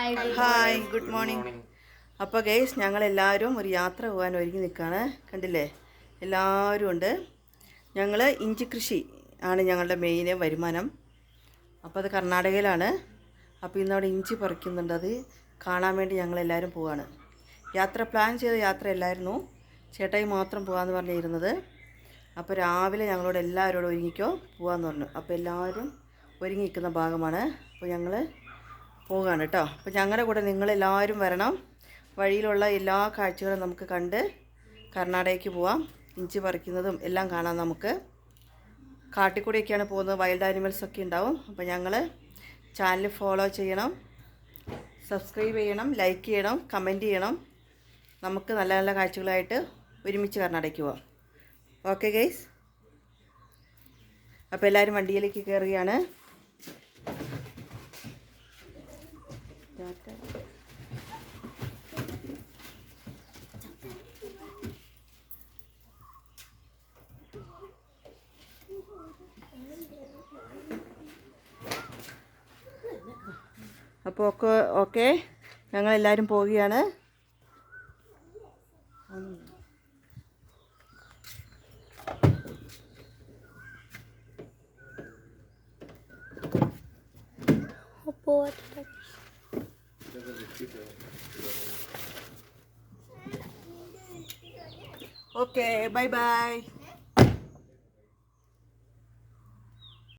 Hi good morning. അപ്പോൾ guys ഞങ്ങളെല്ലാവരും ഒരു യാത്ര പോകാൻ ഒരുങ്ങി നിൽക്കുകയാണ്. കണ്ടില്ലേ, എല്ലാവരും ഉണ്ട്. ഞങ്ങൾ ഇഞ്ചി കൃഷി ആണ് ഞങ്ങളുടെ മെയിൻ വരുമാനം. അപ്പോൾ അത് കർണാടകയിലാണ്. അപ്പോൾ ഇന്നവിടെ ഇഞ്ചി പറിക്കുന്നുണ്ട്. അത് കാണാൻ വേണ്ടി ഞങ്ങളെല്ലാവരും പോവാണ്. യാത്ര പ്ലാൻ ചെയ്ത യാത്രയല്ലായിരുന്നു, ചേട്ടായി മാത്രം പോകാമെന്ന് പറഞ്ഞിരുന്നത്. അപ്പോൾ രാവിലെ ഞങ്ങളോട് എല്ലാവരോടും ഒരുങ്ങിക്കോ പോകാമെന്ന് പറഞ്ഞു. അപ്പോൾ എല്ലാവരും ഒരുങ്ങി നിൽക്കുന്ന ഭാഗമാണ്. അപ്പോൾ ഞങ്ങൾ പോവുകയാണ് കേട്ടോ. അപ്പോൾ ഞങ്ങളുടെ കൂടെ നിങ്ങളെല്ലാവരും വരണം. വഴിയിലുള്ള എല്ലാ കാഴ്ചകളും നമുക്ക് കണ്ട് കർണാടകയ്ക്ക് പോവാം. ഇഞ്ചി പറിക്കുന്നതും എല്ലാം കാണാം. നമുക്ക് കാട്ടിക്കൂടെയൊക്കെയാണ് പോകുന്നത്. വൈൽഡ് ആനിമൽസൊക്കെ ഉണ്ടാവും. അപ്പോൾ ഞങ്ങൾ ചാനൽ ഫോളോ ചെയ്യണം, സബ്സ്ക്രൈബ് ചെയ്യണം, ലൈക്ക് ചെയ്യണം, കമൻറ്റ് ചെയ്യണം. നമുക്ക് നല്ല നല്ല കാഴ്ചകളായിട്ട് ഒരുമിച്ച് കർണാടകയ്ക്ക് പോവാം. ഓക്കെ ഗൈസ്, അപ്പോൾ എല്ലാവരും വണ്ടിയിലേക്ക് കയറുകയാണ്. അപ്പോൾ ഓക്കെ ഞങ്ങളെല്ലാവരും പോവുകയാണ്. Okay bye bye.